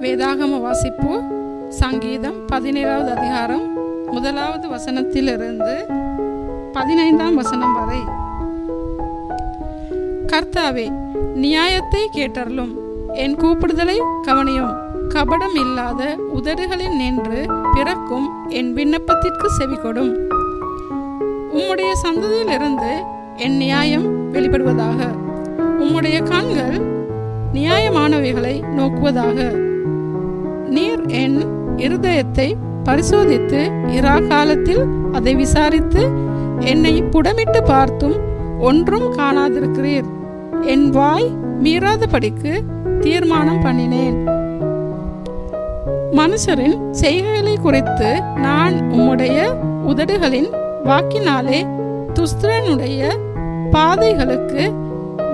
வேதாகம வாசிப்பு சங்கீதம் 17வது அதிகாரம் 1வது வசனத்திலிருந்து 15ஆம் வசனம் வரை. கர்த்தாவே, நியாயத்தை கேட்டருளும், என் கூப்பிடுதலை கவனியும். கபடம் இல்லாத உதடுகளில் நின்று பிறக்கும் என் விண்ணப்பத்திற்கு செவிகொடும். உம்முடைய சந்ததியிலிருந்து என் நியாயம் வெளிப்படுவதாக. உம்முடைய கண்கள் நியாயமானவைகளை நோக்குவதாக. நீர் என் இருதயத்தை பரிசோதித்து இராகாலத்தில் அதை விசாரித்து என்னை புடமிட்டு பார்த்தும் ஒன்றும் காணாதிருக்கிறீர். என் வாய் மீறாதபடிக்கு தீர்மானம் பண்ணினேன். மனுஷரின் செய்கைகளை குறித்து நான் உம்முடைய உதடுகளின் வாக்கினாலே துஷ்டனுடைய பாதைகளுக்கு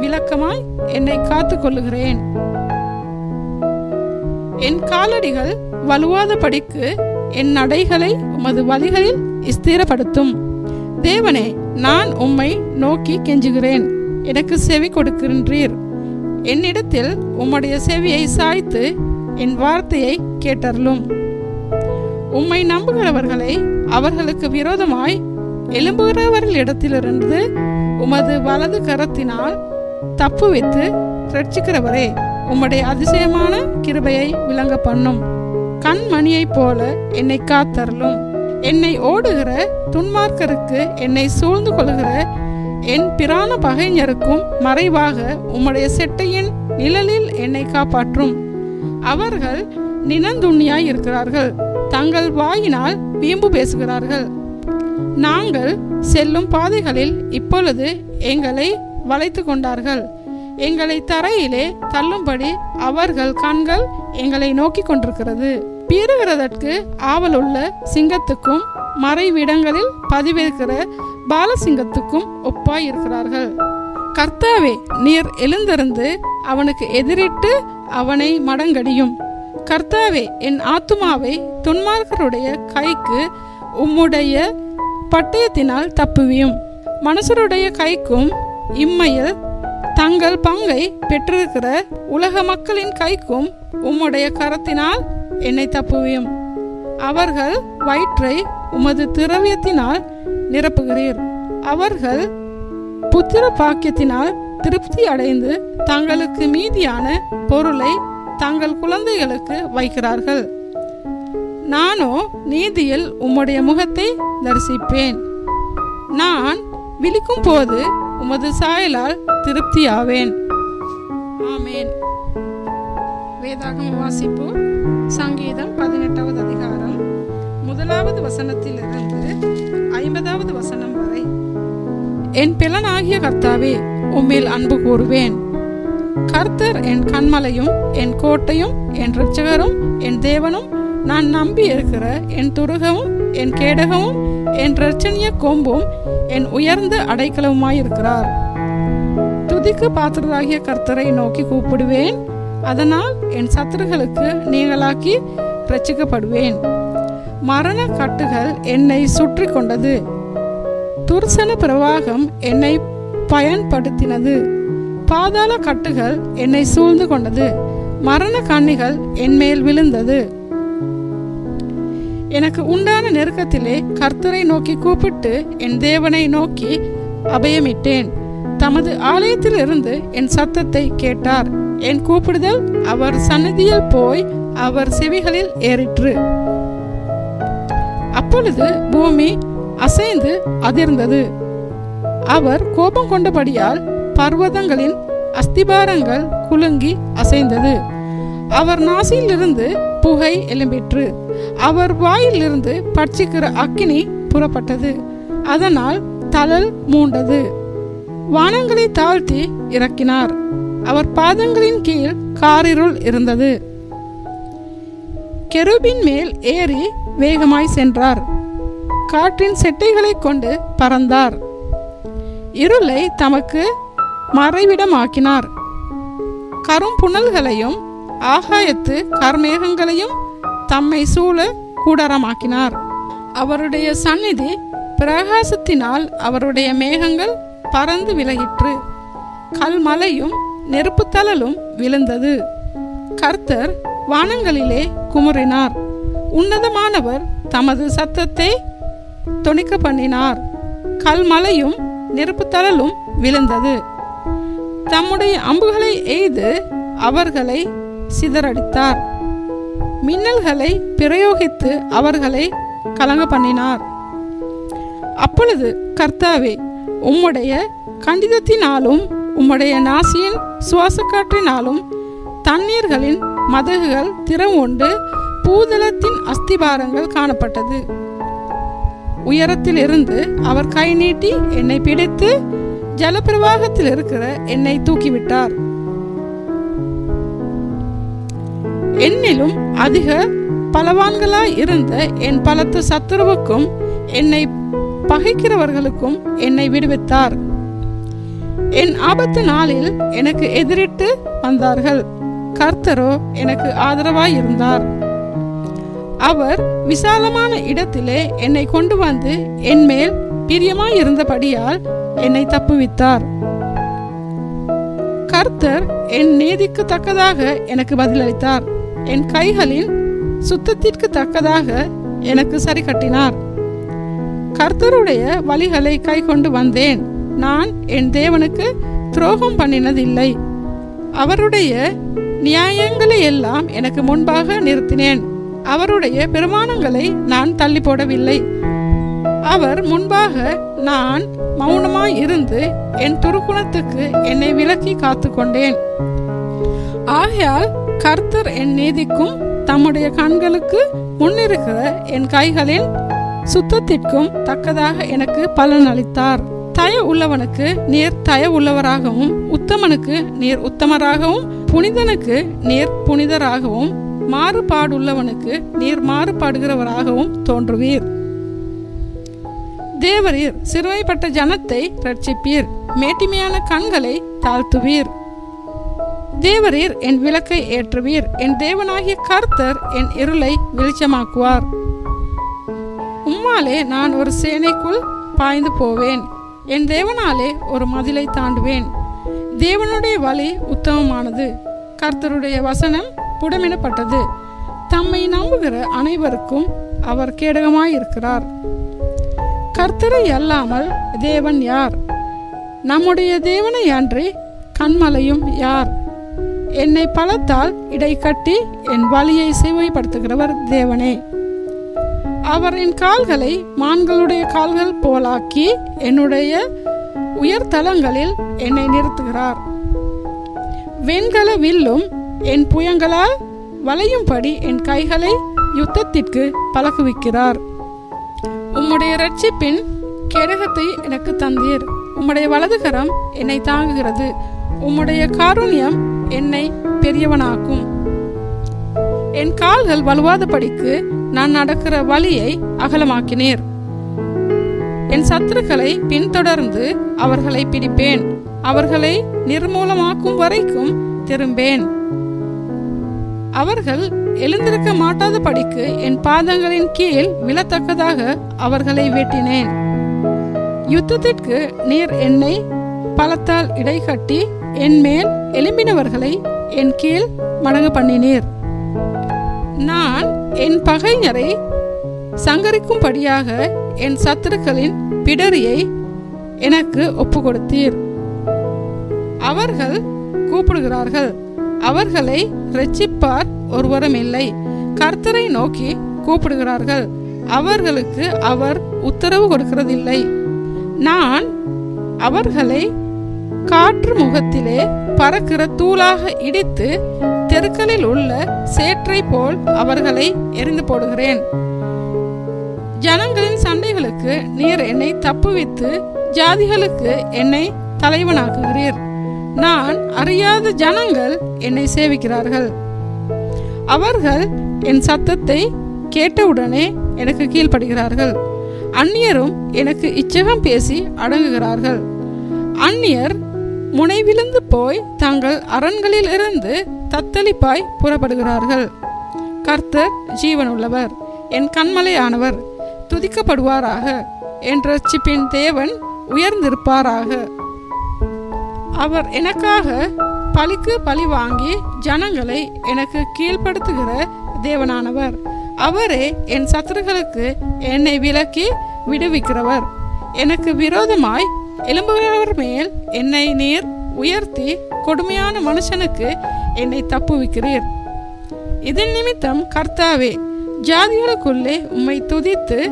விளக்கமாய் என்னை காத்து கொள்ளுகிறேன். என் காலடிகள் வலுவாதபடிக்கு என் நடைகளை உமது வழிகளில் ஸ்திரப்படுத்தும். தேவனே, நான் உம்மை நோக்கி கெஞ்சுகிறேன், எனக்கு செவி கொடுக்கின்றீர். என்னிடத்தில் உம்முடைய செவியை சாய்த்து என் வார்த்தையை கேட்டருளும். உம்மை நம்புகிறவர்களை அவர்களுக்கு விரோதமாய் எழும்புகிறவர்களிடத்திலிருந்து உமது வலது கரத்தினால் தப்புவித்து ரட்சிக்கிறவரே, உம்முடைய அதிசயமான கிருபையை விளங்க பண்ணும். கண்மணியைப் போல என்னை காத்தருளும். என்னை ஓடுகிற துன்மார்க்கருக்கு, என்னை சூழ்ந்து கொள்கிற என் பிரான பகைஞருக்கும் மறைவாக உம்முடைய செட்டையின் நிழலில் என்னை காப்பாற்றும். அவர்கள் நினந்துண்ணியாய் இருக்கிறார்கள், தங்கள் வாயினால் வீம்பு பேசுகிறார்கள். நாங்கள் செல்லும் பாதைகளில் இப்பொழுது எங்களை வளைத்து கொண்டார்கள். எங்களை தரையிலே தள்ளும்படி அவர்கள் கண்கள் எங்களை நோக்கி கொண்டிருக்கிறது. பீறுகிறதற்கு ஆவலுள்ள சிங்கத்துக்கும் மறைவிடங்களில் பதிவிருக்கிற பாலசிங்கத்துக்கும் ஒப்பாய் இருக்கிறார்கள். கர்த்தாவே, நீர் எழுந்திருந்து அவனுக்கு எதிரிட்டு அவனை மடங்கடியும். கர்த்தாவே, என் ஆத்துமாவை துன்மார்க்கருடைய கைக்கு உம்முடைய பட்டயத்தினால் தப்புவியும். மனுஷருடைய கைக்கும் இம்மையில் தங்கள் பங்கை பெற்றிருக்கிற உலக மக்களின் கைக்கும் உம்முடைய கரத்தினால் என்னை தப்புவியும். அவர்கள் வயிற்றை உமது திரவியத்தினால் நிரப்புகிறீர். அவர்கள் புத்திர பாக்கியத்தினால் திருப்தி அடைந்து தங்களுக்கு மீதியான பொருளை தங்கள் குழந்தைகளுக்கு வைக்கிறார்கள். நானோ நீதியில் உம்முடைய முகத்தை தரிசிப்பேன். நான் விழிக்கும் போது உமது சாயலால் திருப்தியாவேன். ஆமேன். வேதாகம வாசிப்பு சங்கீதம் 18வது அதிகாரம் 1வது வசனத்திலிருந்து 50வது வசனம் வரை. என் பிலனாகிய கர்த்தாவே, உம்மில் அன்பு கூறுவேன். கர்த்தர் என் கன்மலையும் என் கோட்டையும் என் இரட்சகரும் என் தேவனும், நான் நம்பி இருக்கிற என் துருகமும் என் கேடகமும் என் இரட்சணிய கொம்பும் என் உயர்ந்த அடைக்கலவுமாயிருக்கிறார். துதிக்கு பாத்திரராகிய கர்த்தரை நோக்கி கூப்பிடுவேன். அதனால் என் சத்துருகளுக்கு நீங்களாக்கி ரட்சிக்கப்படுவேன். மரண கட்டுகள் என்னை சுற்றி கொண்டது, துர்சன பிரவாகம் என்னை பயன்படுத்தினது. பாதாள கட்டுகள் என்னை சூழ்ந்து கொண்டது, மரண கண்ணிகள் என் மேல் விழுந்தது. எனக்கு உண்டான நெருக்கத்திலே கர்த்தரை நோக்கி கூப்பிட்டு என் தேவனை நோக்கி அபயமிட்டேன். தமது ஆலயத்தில் இருந்து என் சத்தத்தை கேட்டார். என் கூப்பிடுதல் அவர் சந்நிதியில் போய் அவர் செவிகளில் ஏறிற்று. அப்பொழுது பூமி அசைந்து அதிர்ந்தது. அவர் கோபம் கொண்டபடியால் பர்வதங்களின் அஸ்திபாரங்கள் குலுங்கி அசைந்தது. அவர் நாசியிலிருந்து புகை எழும்பிற்று. அவர் வாயிலிருந்து பட்சிக்கிற அக்கினி புறப்பட்டது. அதனால் தழல் மூண்டது. வானங்களை தாழ்த்தி இறக்கினார். அவர் பாதங்களின் கீழ் காரிருள் இருந்தது. கெருபின் மேல் ஏறி வேகமாய் சென்றார். காற்றின் செட்டைகளை கொண்டு பறந்தார். இருளை தமக்கு மறைவிடமாக்கினார். கரும்புணல்களையும் ஆகாயத்து கர்மேகங்களையும் தம்மை சூழ கூடாரமாக்கினார். அவருடைய சந்நிதி பிரகாசத்தினால் அவருடைய மேகங்கள் பறந்து விலகிற்று. கல்மலையும் நெருப்புத்தழலும் விழுந்தது. கர்த்தர் வானங்களிலே குமுறினார். உன்னதமானவர் தமது சத்தத்தை தொனிக்க பண்ணினார். கல்மலையும் நெருப்புத்தழலும் விழுந்தது. தம்முடைய அம்புகளை எய்து அவர்களை சிதறடித்தார். மின்னல்களை பிரயோகித்து அவர்களை கலங்க பண்ணினார். அப்பொழுது கர்த்தாவே, உம்முடைய கண்டிதத்தினாலும் உம்முடைய நாசியின் சுவாசக்காற்றினாலும் தண்ணீர்களின் மதகுகள் திறவுண்டு பூதளத்தின் அஸ்திபாரங்கள் காணப்பட்டது. உயரத்திலிருந்து அவர் கை நீட்டி என்னை பிடித்து ஜலப்பிரவாகத்தில் இருக்கிற என்னை தூக்கிவிட்டார். என்னிலும் அதிக பலவான்களாய் இருந்த என் பலத்த சத்துருவுக்கும் என்னை பகைக்கிறவர்களுக்கும் என்னை விடுவித்தார். என் ஆபத்து நாளில் எனக்கு எதிரிட்டு வந்தார்கள். கர்த்தரோ எனக்கு ஆதரவாய் இருந்தார். அவர் விசாலமான இடத்திலே என்னை கொண்டு வந்து என் மேல் பிரியமாய் இருந்தபடியால் என்னை தப்புவித்தார். கர்த்தர் என் நீதிக்கு தக்கதாக எனக்கு பதிலளித்தார். என் கைகளின் சுத்தத்திற்கு தக்கதாக எனக்கு சரி கட்டினார். கர்த்தருடைய வழிகளை கை கொண்டு வந்தேன். நான் என் தேவனுக்கு துரோகம் பண்ணினதில்லை. அவருடைய நியாயங்களை எல்லாம் எனக்கு முன்பாக நிறுத்தினேன். அவருடைய பிரமாணங்களை நான் தள்ளி போடவில்லை. அவர் முன்பாக நான் மௌனமாய் இருந்து என் துர்க்குணத்துக்கு என்னை விலக்கி காத்து கொண்டேன். ஆகையால் கர்த்தர் என் நீதிக்கும் தம்முடைய கண்களுக்கு முன்னிருக்கிற என் கைகளின் சுத்தத்திற்கும் தக்கதாக எனக்கு பலன் அளித்தார். தய உள்ளவனுக்கு நீர் தய உள்ளவராகவும், உத்தமனுக்கு நீர் உத்தமராகவும், புனிதனுக்கு நீர் புனிதராகவும், மாறுபாடுள்ளவனுக்கு நீர் மாறுபாடுகிறவராகவும் தோன்றுவீர். தேவரீர் சிறுமைப்பட்ட ஜனத்தை ரட்சிப்பீர். மேட்டிமையான கண்களை தாழ்த்துவீர். தேவரீர் என் விளக்கை ஏற்றுவீர். என் தேவனாகிய கர்த்தர் என் இருளை வெளிச்சமாக்குவார். உம்மாலே நான் ஒரு சேனைக்குள் பாய்ந்து போவேன். என் தேவனாலே ஒரு மதிலை தாண்டுவேன். தேவனுடைய வழி உத்தமமானது. கர்த்தருடைய வசனம் புடமிடப்பட்டது. தம்மை நம்புகிற அனைவருக்கும் அவர் கேடகமாயிருக்கிறார். கர்த்தரை அல்லாமல் தேவன் யார்? நம்முடைய தேவனை அன்றி கண்மலையும் யார்? என்னை பலத்தால் இடை கட்டி என் வழியை செவ்வாய்ப்படுத்துகிறவர் தேவனே. அவர் என் கால்களை மான்களுடைய கால்கள் போலாக்கி என்னுடைய உயர்தலங்களில் என்னை நிறுத்துகிறார். வெண்கல வில்லும் என் புயங்களால் வளையும்படி என் கைகளை யுத்தத்திற்கு பழக்குவிக்கிறார். உம்முடைய இரட்சிப்பின் கேடகத்தை எனக்கு தந்தீர். உம்முடைய வலதுகரம் என்னை தாங்குகிறது. உம்முடைய காருண்யம் என்னை பெரியவனாக்கும். என் கால்கள் வலுவாதபடிக்கு நான் நடக்கிற வழியை அகலமாக்கினீர். என் சத்துருக்களை பின்தொடர்ந்து அவர்களை பிடிப்பேன். அவர்களை நிர்மூலமாக்கும் வரைக்கும் திரும்பேன். அவர்கள் எழுந்திருக்க மாட்டாதபடிக்கு என் பாதங்களின் கீழ் விழத்தக்கதாக அவர்களை வெட்டினேன். யுத்தத்திற்கு நீர் என்னை பலத்தால் இடைகட்டி என் மேல் எழும்பினவர்களை என் கீழ் மடங்கு பண்ணினீர். நான் என் பகைஞரை சங்கரிக்கும்படியாக என் சத்துருக்களின் பிடரியை எனக்கு ஒப்பு கொடுத்தீர். அவர்கள் கூப்பிடுகிறார்கள், அவர்களை இரட்சிப்பார் ஒருவரும் இல்லை. கர்த்தரை நோக்கி கூப்பிடுகிறார்கள், அவர்களுக்கு அவர் உத்தரவு கொடுக்கிறதில்லை. நான் அவர்களை காற்று முகத்திலே பறக்கிற தூளாக இடித்து தெருக்களில் உள்ள சேற்றை போல் அவர்களை எரிந்து போடுகிறேன். ஜனங்களின் சண்டைகளுக்கு நீர் என்னை தப்புவித்து ஜாதிகளுக்கு என்னை தலைவனாக்குகிறீர். நான் அறியாத ஜனங்கள் என்னை சேவிக்கிறார்கள். அவர்கள் என் சத்தத்தை கேட்டவுடனே எனக்கு கீழ்ப்படுகிறார்கள். அந்நியரும் எனக்கு இச்சகம் பேசி அடங்குகிறார்கள். அந்நியர் முனைவிழுந்து போய் தங்கள் அரண்களில் இருந்து தத்தளிப்பாய் புறப்படுகிறார்கள். கர்த்தர் ஜீவனுள்ளவர், என் கண்மலையானவர் துதிக்கப்படுவாராக. என் இரட்சிப்பின் தேவன் உயர்ந்திருப்பாராக. அவர் எனக்காக பழிக்கு பழி வாங்கி ஜனங்களை எனக்கு கீழ்ப்படுத்துகிற தேவனானவர். அவரே என் சத்துருக்களுக்கு என்னை விலக்கி விடுவிக்கிறவர். எனக்கு விரோதமாய் எழும்புகிறவர் மேல் என்னை நீர் உயர்த்தி கொடுமையான மனுஷனுக்கு என்னை தப்புவிக்கிறீர். இதன் நிமித்தம் கர்த்தாவே, ஜாதிகளுக்குள்ளே உம்மை துதித்து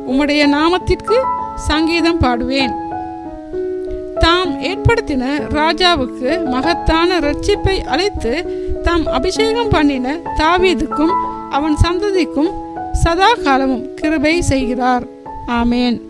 உம்முடைய நாமத்திற்கு சங்கீதம் பாடுவேன். தாம் ஏற்படுத்தின ராஜாவுக்கு மகத்தான இரட்சிப்பை அளித்து தாம் அபிஷேகம் பண்ணின தாவீதுக்கும் அவன் சந்ததிக்கும் சதா காலமும் கிருபை செய்கிறார். ஆமேன்.